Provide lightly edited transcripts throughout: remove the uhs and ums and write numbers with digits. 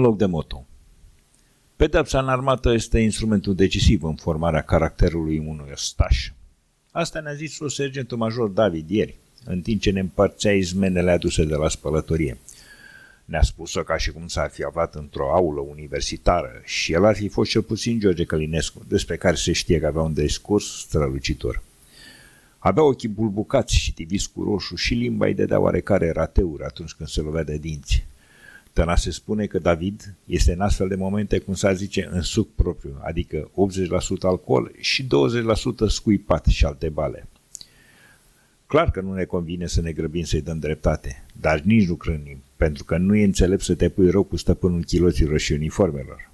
loc de moto. Pedepsa în armată este instrumentul decisiv în formarea caracterului unui ostaș. Asta ne-a zis sergentul major David ieri, în timp ce ne împărțea izmenele aduse de la spălătorie. Ne-a spus-o ca și cum s-ar fi aflat într-o aulă universitară și el ar fi fost cel puțin George Călinescu, despre care se știe că avea un discurs strălucitor. Avea ochii bulbucați și tiviți cu roșu și limba îi dădea oarecare rateuri atunci când se lovea de dinți. Se spune că David este în astfel de momente, cum s-ar zice, în suc propriu, adică 80% alcool și 20% scuipat și alte bale. Clar că nu ne convine să ne grăbim să-i dăm dreptate, dar nici nu crânim, pentru că nu e înțelept să te pui rău cu stăpânul chiloților și uniformelor.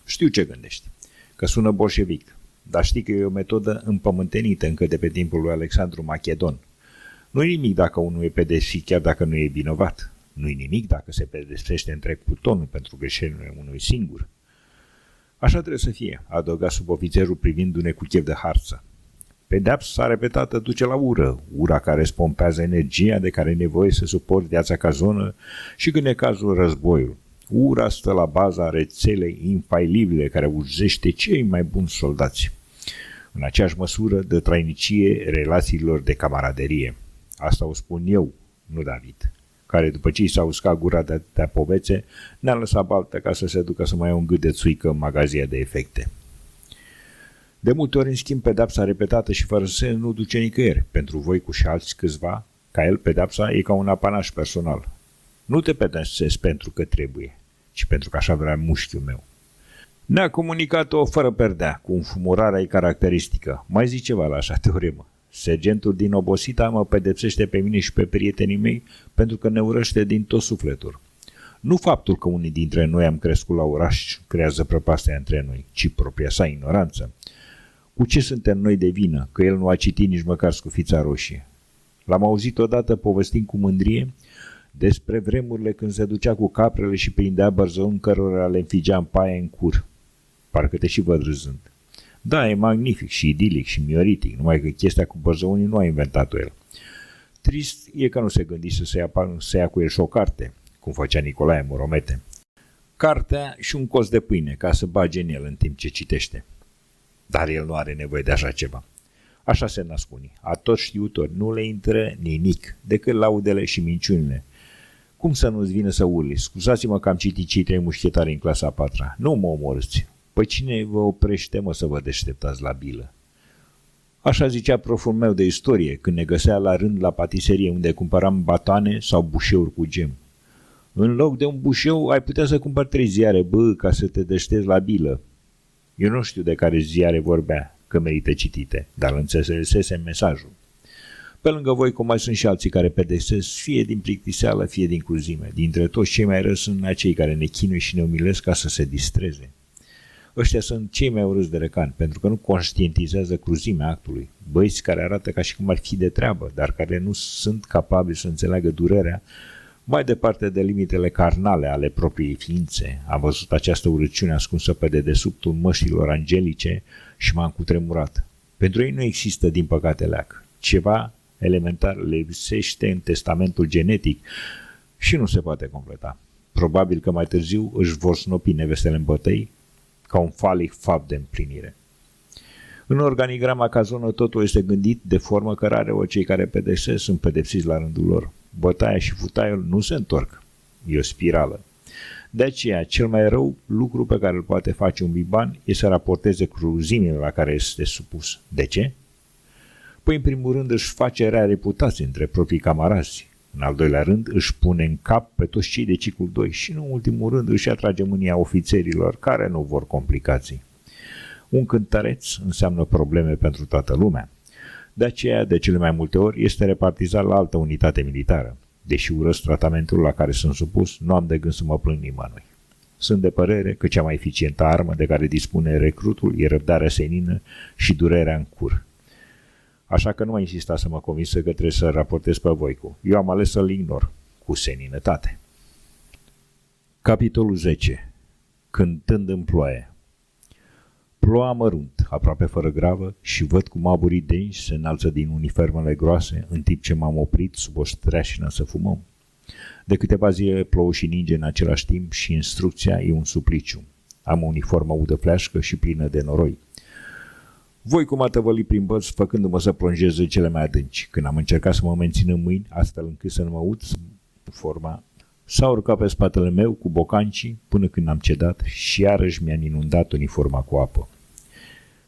Știu ce gândești, că sună bolșevic, dar știi că e o metodă împământenită încă de pe timpul lui Alexandru Macedon. Nu-i nimic dacă unul e pedepsit chiar dacă nu e vinovat. Nu-i nimic dacă se pedepsește întreg plutonul pentru greșelile unui singur. Așa trebuie să fie, adăuga subofițerul privindune cu chef de harță. Pedeapsa repetată duce la ură, ura care îți pompează energia de care ai nevoie să suporți viața ca zonă și când e cazul războiul. Ura stă la baza rețelei infailibile care urzește cei mai buni soldați. În aceeași măsură dă trainicie relațiilor de camaraderie. Asta o spun eu, nu David, care după ce i s-a uscat gura de povețe, ne-a lăsat baltă ca să se ducă să mai ia un gât de țuică în magazia de efecte. De multe ori, în schimb, pedapsa repetată și fără sens nu duce nicăieri. Pentru voi cu și alți câțiva, ca el, pedapsa e ca un apanaj personal. Nu te pedepsezi pentru că trebuie, ci pentru că așa vrea mușchiul meu. Ne-a comunicat-o fără perdea, cu înfumurarea ei caracteristică. Mai zic ceva la așa teoremă. Sergentul din Obosita mă pedepsește pe mine și pe prietenii mei pentru că ne urăște din tot sufletul. Nu faptul că unii dintre noi am crescut la oraș creează prăpastia între noi, ci propria sa ignoranță. Cu ce suntem noi de vină, că el nu a citit nici măcar Scufița Roșie? L-am auzit odată povestind cu mândrie despre vremurile când se ducea cu caprele și prindea bărzăuni cărora le înfigea în paie în cur. Parcă te și văd râzând. Da, e magnific și idilic și mioritic, numai că chestia cu bărzăunii nu a inventat-o el. Trist e că nu se gândise să ia cu el și o carte, cum făcea Nicolae Moromete. Cartea și un cos de pâine, ca să bage în el în timp ce citește. Dar el nu are nevoie de așa ceva. Așa se nasc unii. Atori știutori, nu le intră nimic, decât laudele și minciunile. Cum să nu-ți vină să urli? Scuzați-mă că am citit Cei trei mușchetari în clasa a 4-a. Nu mă omorâți. Păi cine vă oprește, mă, să vă deșteptați la bilă? Așa zicea proful meu de istorie, când ne găsea la rând la patiserie, unde cumpăram batoane sau bușeuri cu gem. În loc de un bușeu, ai putea să cumpări 3 ziare, ca să te deștepți la bilă. Eu nu știu de care ziare vorbea, că merită citite, dar înțelesesem mesajul. Pe lângă voi, cum mai sunt și alții care pedepsesc, fie din plictiseală, fie din cruzime. Dintre toți cei mai răi sunt acei care ne chinuie și ne umilesc ca să se distreze. Ăștia sunt cei mai urâți de răcani, pentru că nu conștientizează cruzimea actului. Băieți care arată ca și cum ar fi de treabă, dar care nu sunt capabili să înțeleagă durerea mai departe de limitele carnale ale propriei ființe. Am văzut această urăciune ascunsă pe dedesubtul măștilor angelice și m-am cutremurat. Pentru ei nu există, din păcate, leac. Ceva elementar le lipsește în testamentul genetic și nu se poate completa. Probabil că mai târziu își vor snopi nevestele în bătăi ca un falic fapt de împlinire. În organigrama ca zonă totul este gândit de formă că rareori cei care pedepsesc sunt pedepsiți la rândul lor. Bătaia și futaiul nu se întorc. E o spirală. De aceea, cel mai rău lucru pe care îl poate face un biban e să raporteze cruzimile la care este supus. De ce? Păi, în primul rând, își face rea reputație între proprii camarazi. În al doilea rând, își pune în cap pe toți cei de ciclul 2 și, în ultimul rând, își atrage mânia ofițerilor care nu vor complicații. Un cântăreț înseamnă probleme pentru toată lumea. De aceea, de cele mai multe ori, este repartizat la altă unitate militară. Deși urăsc tratamentul la care sunt supus, nu am de gând să mă plâng nimănui. Sunt de părere că cea mai eficientă armă de care dispune recrutul e răbdarea senină și durerea în cur. Așa că nu mai insista să mă convinsă că trebuie să raportez pe Voicu. Eu am ales să-l ignor, cu seninătate. Capitolul 10. Cântând în ploaie. Ploua mărunt, aproape fără gravă, și văd cum aburii denși se înalță din uniformele groase, în timp ce m-am oprit sub o streașină să fumăm. De câteva zile plouă și ninge în același timp și instrucția e un supliciu. Am o uniformă udă fleașcă și plină de noroi. Voi cum a tăvălit prin bărți, făcându-mă să plonjez în cele mai adânci. Când am încercat să mă mențin în mâini, astfel încât să nu mă ud, forma s-a urcat pe spatele meu cu bocancii până când am cedat și iarăși mi-a inundat uniforma cu apă.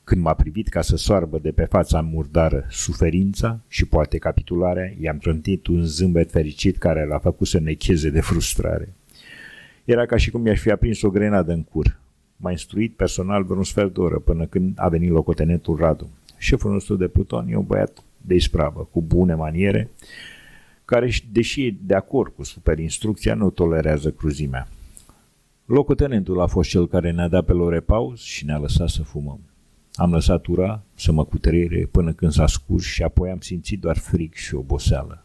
Când m-a privit ca să soarbă de pe fața murdară suferința și poate capitularea, i-am trântit un zâmbet fericit care l-a făcut să necheze de frustrare. Era ca și cum mi-aș fi aprins o grenadă în cur. M-a instruit personal vreo un sfert de oră până când a venit locotenentul Radu. Șeful nostru de pluton e un băiat de ispravă, cu bune maniere, care, deși e de acord cu superinstrucția, nu tolerează cruzimea. Locotenentul a fost cel care ne-a dat pe la repaus și ne-a lăsat să fumăm. Am lăsat ura să mă cutreiere până când s-a scurs și apoi am simțit doar frig și oboseală.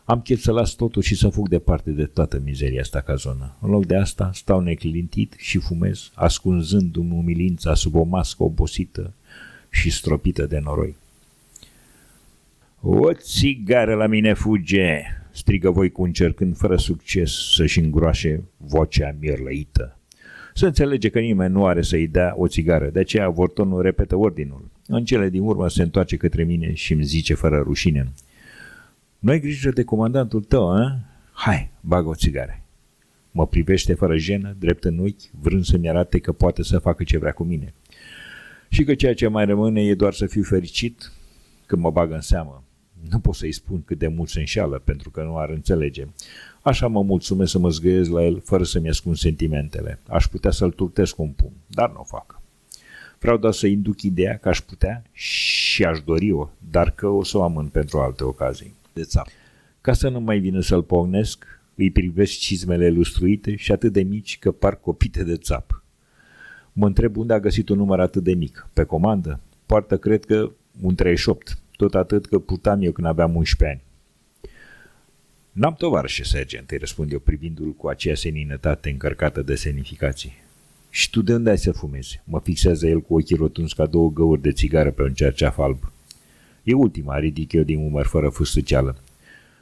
Am chef să las totul și să fug departe de toată mizeria asta ca zonă. În loc de asta stau neclintit și fumez, ascunzându-mi umilința sub o mască obosită și stropită de noroi. "O țigară la mine fuge!" strigă Voicu încercând fără succes să-și îngroașe vocea mierlăită. Se înțelege că nimeni nu are să-i dea o țigară, de aceea vortonul repetă ordinul. În cele din urmă se întoarce către mine și îmi zice fără rușine: "Nu ai grijă de comandantul tău, a? Hai, bagă o țigară." Mă privește fără jenă, drept în ochi, vrând să-mi arate că poate să facă ce vrea cu mine. Și că ceea ce mai rămâne e doar să fiu fericit când mă bagă în seamă. Nu pot să-i spun cât de mult se înșală, pentru că nu ar înțelege. Așa mă mulțumesc să mă zgâiez la el fără să-mi ascund sentimentele. Aș putea să-l turtesc cu un pumn, dar nu o fac. Vreau doar să induc ideea că aș putea și aș dori-o, dar că o să o amân pentru alte ocazii. De țap. Ca să nu mai vină să-l pognesc, îi privesc cizmele lustruite și atât de mici că par copite de țap. Mă întreb unde a găsit un număr atât de mic. Pe comandă? Poartă, cred că, un 38. Tot atât că putam eu când aveam 11 ani. "N-am tovarășe, sergent," îi răspund eu privindu-l cu aceea seninătate încărcată de semnificații. "Și tu de unde ai să fumezi?" Mă fixează el cu ochii rotunzi ca două găuri de țigară pe un cerceaf alb. "E ultima," ridic eu din umăr fără fâstăceală.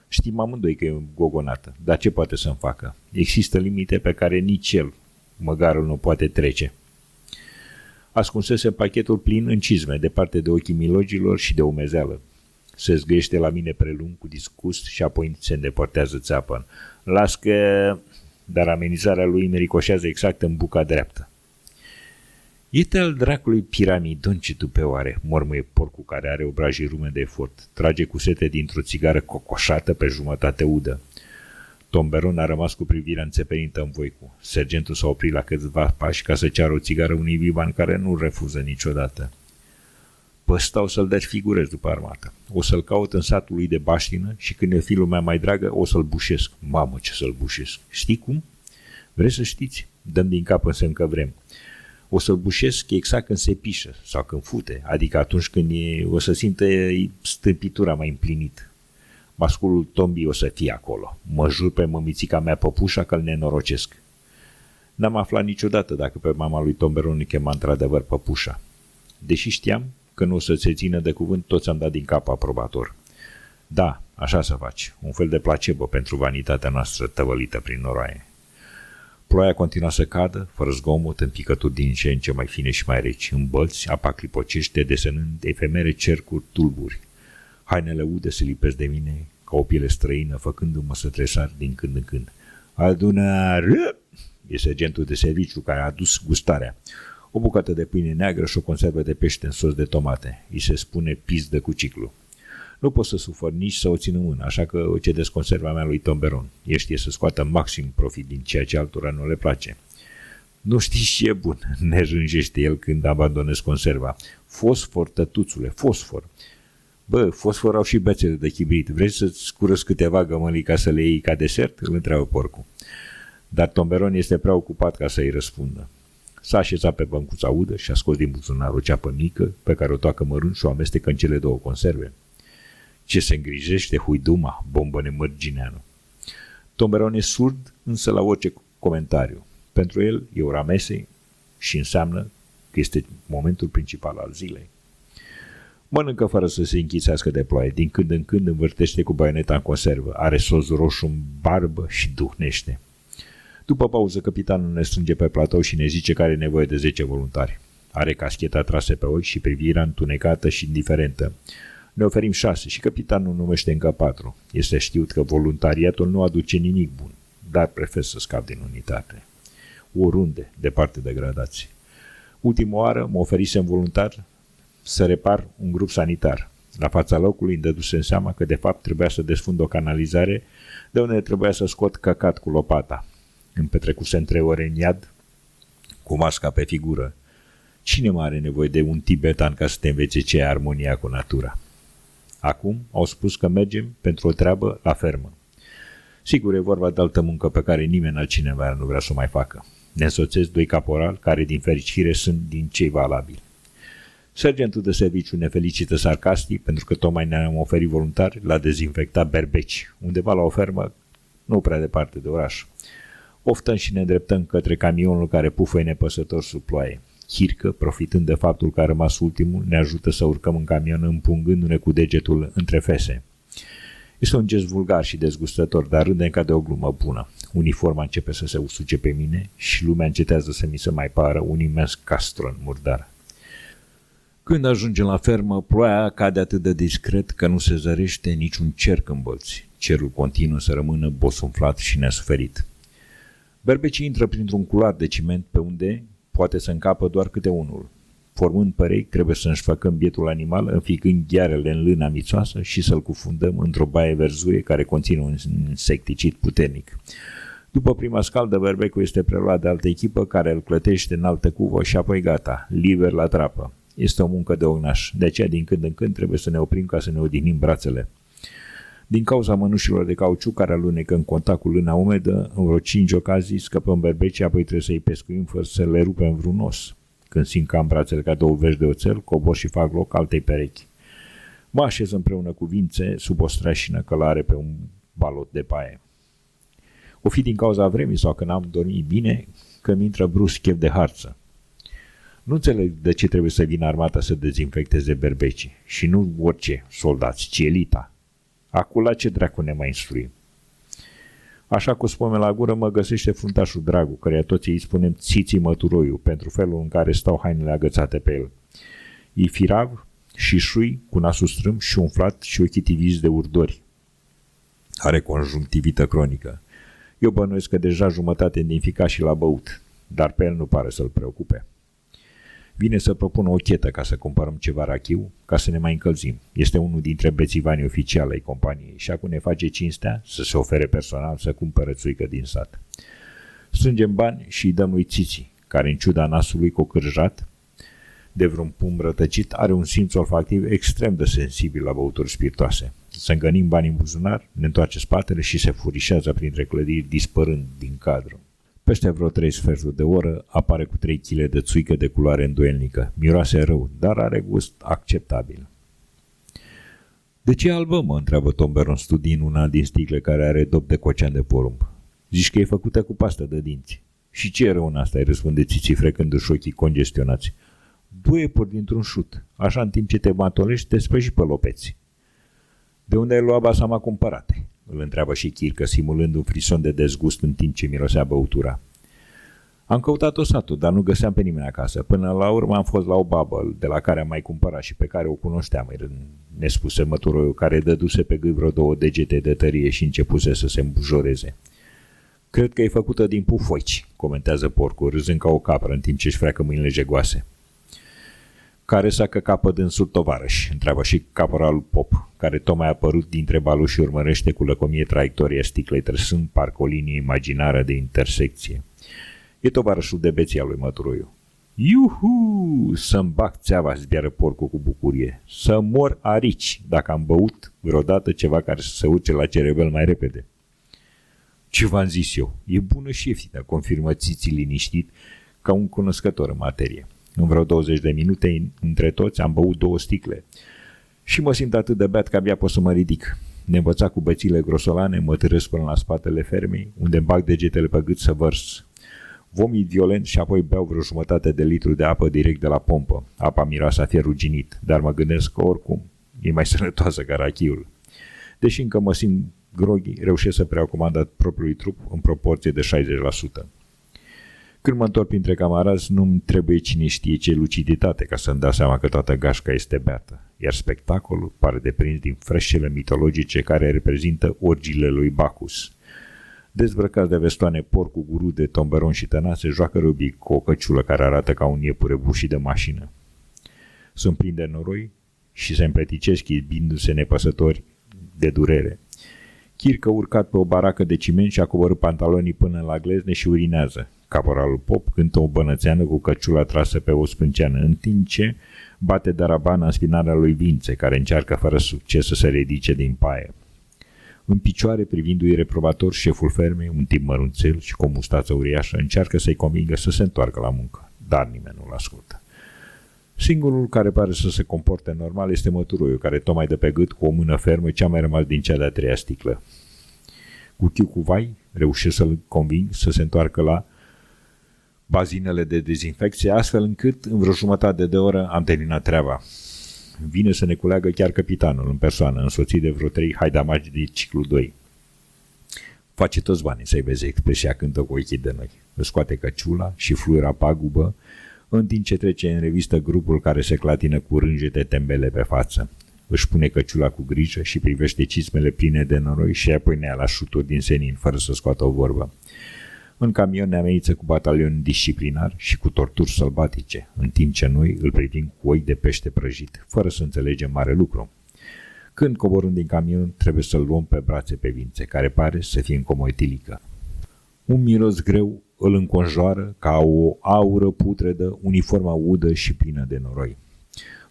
Știm amândoi că e gogonată, dar ce poate să-mi facă? Există limite pe care nici el, măgarul, nu poate trece. Ascunsese pachetul plin în cizme, departe de ochii milogilor și de umezeală. Se zgâiește la mine prelung cu disgust și apoi se îndepărtează țeapăn. Las că... Dar amenințarea lui îmi ricoșează exact în buca dreaptă. "E al dracului piramidon ce tu pe oare," mormâie porcul care are obrajii rume de efort. Trage cu sete dintr-o țigară cocoșată pe jumătate udă. Tomberon a rămas cu privirea înțepenită în Voicu. Sergentul s-a oprit la câțiva pași ca să ceară o țigară unui vivan care nu refuză niciodată. "Pe ăsta o să-l desfigurez după armată. O să-l caut în satul lui de baștină și când e fi lumea mai dragă, o să-l bușesc." "Mamă, ce să-l bușesc! Știi cum?" "Vreți să știți?" Dăm din cap în semn că vrem. "O să-l bușesc exact când se pișă sau când fute, adică atunci când o să simtă stâmpitura mai împlinit. Masculul Tombii o să fie acolo. Mă jur pe mămițica mea păpușa că-l nenorocesc." N-am aflat niciodată dacă pe mama lui Tomberon îi chema într-adevăr păpușa. Deși știam că nu o să se țină de cuvânt, toți am dat din cap aprobator. "Da, așa să faci. Un fel de placebo pentru vanitatea noastră tăvălită prin noroaie." Ploaia continua să cadă, fără zgomot, în picături din ce în ce mai fine și mai reci. În bălți, apa clipocește, desenând efemere cercuri tulburi. Hainele ude se lipesc de mine ca o piele străină, făcându-mă să tresar din când în când. "Adunare!" E sergentul de serviciu care a adus gustarea. O bucată de pâine neagră și o conservă de pește în sos de tomate. Îi se spune pizdă cu ciclu. Nu pot să sufăr nici să o țin în mână, așa că o cedesc conserva mea lui Tomberon. El știe să scoată maxim profit din ceea ce altora nu le place. "Nu știți ce e bun," ne rânjește el când abandonez conserva. "Fosfor, tătuțule, fosfor." "Bă, fosfor au și bețele de chibrit. Vrei să-ți curăț câteva gămălii ca să le iei ca desert?" îl întreabă porcul. Dar Tomberon este prea ocupat ca să-i răspundă. S-a așezat pe băncuța udă și a scos din buzunar o ceapă mică pe care o toacă mărunt și o amestecă în cele două conserve. "Ce se îngrijește huiduma," bombăne Mărgineanu. Tomberon e surd, însă la orice comentariu. Pentru el e ora mesei și înseamnă că este momentul principal al zilei. Mănâncă fără să se închisească de ploaie, din când în când învârtește cu baioneta în conservă, are sos roșu în barbă și duhnește. După pauză, capitanul ne strânge pe platou și ne zice că are nevoie de 10 voluntari. Are cascheta trase pe ochi și privirea întunecată și indiferentă. Ne oferim 6 și capitanul numește încă 4. Este știut că voluntariatul nu aduce nimic bun, dar prefer să scap din unitate. Oriunde, departe de gradații. Ultima oară mă oferisem voluntar să repar un grup sanitar. La fața locului îmi dădusem seama că de fapt trebuia să desfund o canalizare de unde trebuia să scot căcat cu lopata. Îmi petrecusem 3 ore în iad cu masca pe figură. Cine mai are nevoie de un tibetan ca să te învețe ce e armonia cu natura? Acum au spus că mergem pentru o treabă la fermă. Sigur, e vorba de altă muncă pe care nimeni altcineva nu vrea să o mai facă. Ne însoțesc 2 caporali care, din fericire, sunt din cei valabili. Sergentul de serviciu ne felicită sarcastic pentru că tocmai ne-am oferit voluntari la dezinfectat Berbeci, undeva la o fermă nu prea departe de oraș. Oftăm și ne îndreptăm către camionul care pufăie nepăsător sub ploaie. Chircă, profitând de faptul că a rămas ultimul, ne ajută să urcăm în camion împungându-ne cu degetul între fese. Este un gest vulgar și dezgustător, dar râdem ca de o glumă bună. Uniforma începe să se usuce pe mine și lumea încetează să mi se mai pară un imens castron murdar. Când ajungem la fermă, ploaia cade atât de discret că nu se zărește niciun cerc în bălți. Cerul continuă să rămână bosunflat și nesuferit. Berbecii intră printr-un culoar de ciment pe unde poate să încapă doar câte unul. Formând părechi, trebuie să înșfăcăm bietul animal, înficând ghearele în lâna mițoasă și să-l cufundăm într-o baie verzuie care conține un insecticid puternic. După prima scaldă, berbecul este preluat de altă echipă care îl clătește în altă cuvă și apoi gata, liber la trapă. Este o muncă de ognaș, de aceea din când în când trebuie să ne oprim ca să ne odihnim brațele. Din cauza mănușilor de cauciuc care alunecă în contact cu lâna umedă, în vreo 5 ocazii scăpăm berbecii, apoi trebuie să-i pescuim fără să le rupem vreun os. Când simt că am brațele ca 2 vești de oțel, cobor și fac loc altei perechi. Mă așez împreună cu Vințe sub o strașină călare pe un balot de paie. O fi din cauza vremii sau că n-am dormit bine, că mi intră brusc chef de harță. Nu înțeleg de ce trebuie să vină armata să dezinfecteze berbecii. Și nu orice soldați, ci elita. Acum la ce dracu ne mai instruim? Așa cu spome la gură mă găsește fruntașul Dragu, căreia toți îi spunem Țiții Măturoiu, pentru felul în care stau hainele agățate pe el. E firav și șui, cu nasul strâmb și umflat și ochii tiviți de urdori. Are conjunctivită cronică. Eu bănuiesc că deja jumătate din fica și l-a băut, dar pe el nu pare să-l preocupe. Vine să propună o chetă ca să cumpărăm ceva rachiu, ca să ne mai încălzim. Este unul dintre bețivanii oficiali ai companiei și acum ne face cinstea să se ofere personal să cumpere țuică din sat. Strângem bani și îi dăm lui Țiții, care în ciuda nasului cocârjat de vreun pumn rătăcit are un simț olfactiv extrem de sensibil la băuturi spiritoase. Să îngănim bani în buzunar, ne întoarce spatele și se furișează printre clădiri dispărând din cadru. Peste vreo 3 sferturi de oră apare cu 3 kg de țuică de culoare îndoielnică. Miroase rău, dar are gust acceptabil. De ce e albă, mă întreabă Tomberon studiind una din sticle care are dop de cocean de porumb. Zici că e făcută cu pastă de dinți. Și ce e rău în asta, îi răspunde Țiții frecându-și ochii congestionați. 2 iepuri dintr-un șut, așa în timp ce te matolești, te spăși pe lopeți. De unde ai luat basama cumpărate? Îl întreabă și Chircă, simulând un frison de dezgust în timp ce mirosea băutura. Am căutat-o satul, dar nu găseam pe nimeni acasă. Până la urmă am fost la o babă, de la care am mai cumpărat și pe care o cunoșteam, ne spuse Măturoiu, care dăduse pe gât vreo 2 degete de tărie și începuse să se îmbujoreze. Cred că e făcută din pufoici, comentează porcul, râzând ca o capră în timp ce își freacă mâinile jegoase. Care s-a căcat pe dânsul tovarăș? Întreabă și caporalul Pop, care tocmai a apărut dintre baluși și urmărește cu lăcomie traiectoria sticlei, trăsând parcă o linie imaginară de intersecție. E tovarășul de beția lui Măturoiu. Iuhu! Să-mi bag țeava, zbiară porcul cu bucurie. Să mor arici dacă am băut vreodată ceva care să se urce la cerebel mai repede. Ce v-am zis eu? E bună și ieftină, confirmă Țiții liniștit, ca un cunoscător în materie. În vreo 20 de minute, între toți, am băut 2 sticle și mă simt atât de beat că abia pot să mă ridic. Ne învăța cu bățile grosolane, mă târăsc până la spatele fermei, unde îmi bag degetele pe gât să vărs Vomit violent și apoi beau vreo jumătate de litru de apă direct de la pompă. Apa miroase a fier ruginit, dar mă gândesc că oricum e mai sănătoasă ca rachiul. Deși încă mă simt groghi, reușesc să preiau comanda propriului trup în proporție de 60%. Când mă întorc printre camarazi, nu-mi trebuie cine știe ce luciditate ca să-mi dau seama că toată gașca este beată, iar spectacolul pare deprins din freșele mitologice care reprezintă orgiile lui Bacchus. Dezbrăcați de vestoane porc cu guru de tomberon și tănase, joacă rugby cu o căciulă care arată ca un iepure bușit de mașină. Sunt plin de noroi și se împleticesc izbindu-se nepăsători de durere. Chircă urcat pe o baracă de ciment și a coborât pantalonii până la glezne și urinează. Caporalul Pop cântă o bănățeană cu căciula trasă pe o sprânceană, în timp ce bate darabana în spinarea lui Vințe, care încearcă fără succes să se ridice din paie. În picioare, privindu-i reprobator, șeful fermei, un tip mărunțel și cu o mustață uriașă, încearcă să-i convingă să se întoarcă la muncă, dar nimeni nu-l ascultă. Singurul care pare să se comporte normal este măturoiul, care tocmai dă pe gât cu o mână fermă ce a mai rămas din cea de-a treia sticlă. Cu chiu cu vai, reușesc să-l conving să se întoarcă la bazinele de dezinfecție, astfel încât, în vreo jumătate de oră, am terminat treaba. Vine să ne culeagă chiar capitanul în persoană, însoțit de vreo 3 haidamagi de ciclu 2. Face toți banii să-i vezi expresia cântă cu ochii de noi. Îți scoate căciula și fluiera pagubă, în timp ce trece în revistă grupul care se clatină cu rângete tembele pe față. Își pune căciula cu grijă și privește cismele pline de noroi și apoi ne ia la șuturi din senin, fără să scoată o vorbă. În camion ne ameniță cu batalion disciplinar și cu torturi sălbatice, în timp ce noi îl privim cu oi de pește prăjit, fără să înțelegem mare lucru. Când coborâm din camion, trebuie să-l luăm pe brațe pe Vințe, care pare să fie încomoetilică. Un miros greu îl înconjoară ca o aură putredă, uniforma udă și plină de noroi.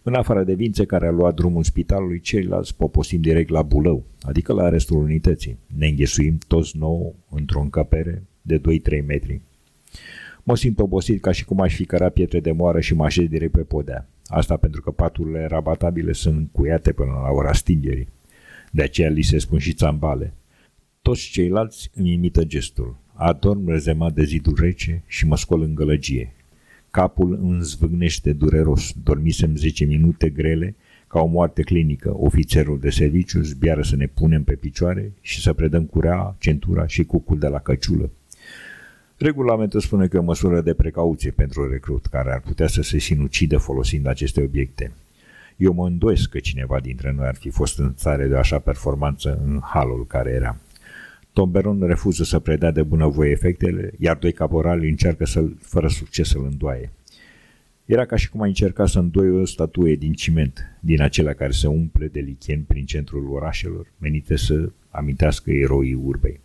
În afară de Vințe, care a luat drumul spitalului, ceilalți poposim direct la Bulău, adică la restul unității. Ne înghesuim toți nouă într-o încăpere de 2-3 metri. Mă simt obosit ca și cum aș fi cărat pietre de moară și mă așez direct pe podea. Asta pentru că paturile rabatabile sunt încuiate până la ora stingerii. De aceea li se spun și țambale. Toți ceilalți îmi imită gestul. Adorm rezemat de zidul rece și mă scol în gălăgie. Capul îmi zvâgnește dureros. Dormisem 10 minute grele, ca o moarte clinică. Ofițerul de serviciu zbiară să ne punem pe picioare și să predăm curea, centura și cucul de la căciulă. Regulamentul spune că e o măsură de precauție pentru recrut, care ar putea să se sinucidă folosind aceste obiecte. Eu mă îndoiesc că cineva dintre noi ar fi fost în stare de așa performanță în halul care era. Tomberon refuză să predea de bunăvoie efectele, iar 2 caporali încearcă fără succes să-l îndoaie. Era ca și cum a încercat să îndoie o statuie din ciment, din acelea care se umple de licheni prin centrul orașelor, menite să amintească eroii urbei.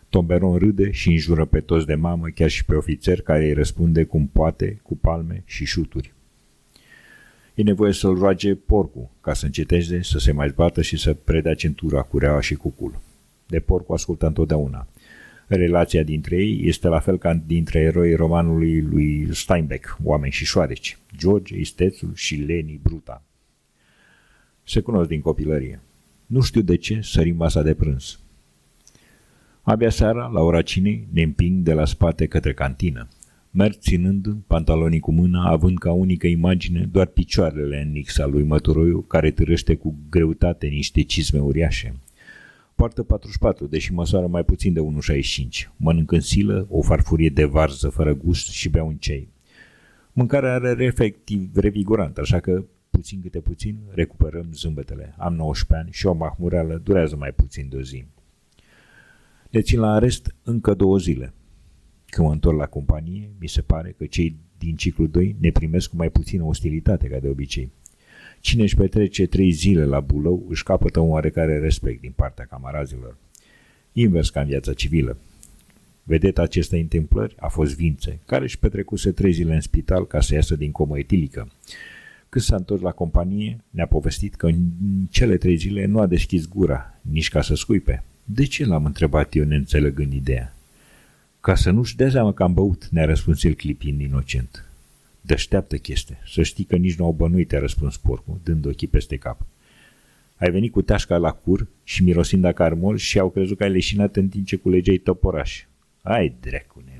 Tomberon râde și înjură pe toți de mamă, chiar și pe ofițer care îi răspunde cum poate, cu palme și șuturi. E nevoie să-l roage porcul, ca să înceteze, să se mai zbată și să predea centura, cureaua și cucul. De porcul ascultă întotdeauna. Relația dintre ei este la fel ca dintre eroii romanului lui Steinbeck, Oameni și șoareci, George, Istețul și Leni Bruta. Se cunosc din copilărie. Nu știu de ce sărim masa de prânz. Abia seara, la ora cinei, ne împing de la spate către cantină. Merg ținând pantalonii cu mâna, având ca unică imagine doar picioarele în nixa lui măturoiu, care târăște cu greutate niște cizme uriașe. Poartă 44, deși măsoară mai puțin de 1,65. Mănânc în silă o farfurie de varză fără gust și bea un ceai. Mâncarea are efectiv revigorant, așa că puțin câte puțin recuperăm zâmbetele. Am 19 ani și o mahmureală durează mai puțin de o zi. Le țin la arest încă 2 zile. Când mă întorc la companie, mi se pare că cei din ciclu 2 ne primesc cu mai puțină ostilitate ca de obicei. Cine își petrece 3 zile la Bulău își capătă un oarecare respect din partea camarazilor. Invers ca în viața civilă. Vedeta acestei întâmplări a fost Vințe, care își petrecuse 3 zile în spital ca să iasă din comă etilică. Când s-a întors la companie, ne-a povestit că în cele 3 zile nu a deschis gura, nici ca să scuipe. De ce l-am întrebat eu neînțelegând ideea? Ca să nu-și dea seama că am băut, ne-a răspuns el clipind inocent. Deșteaptă chestie, să știi că nici nu au bănuit, te-a răspuns porcul, dând ochii peste cap. Ai venit cu tașca la cur și mirosind a carmol și au crezut că ai leșinat în timp ce culegeai toporaș. Ai, drecune!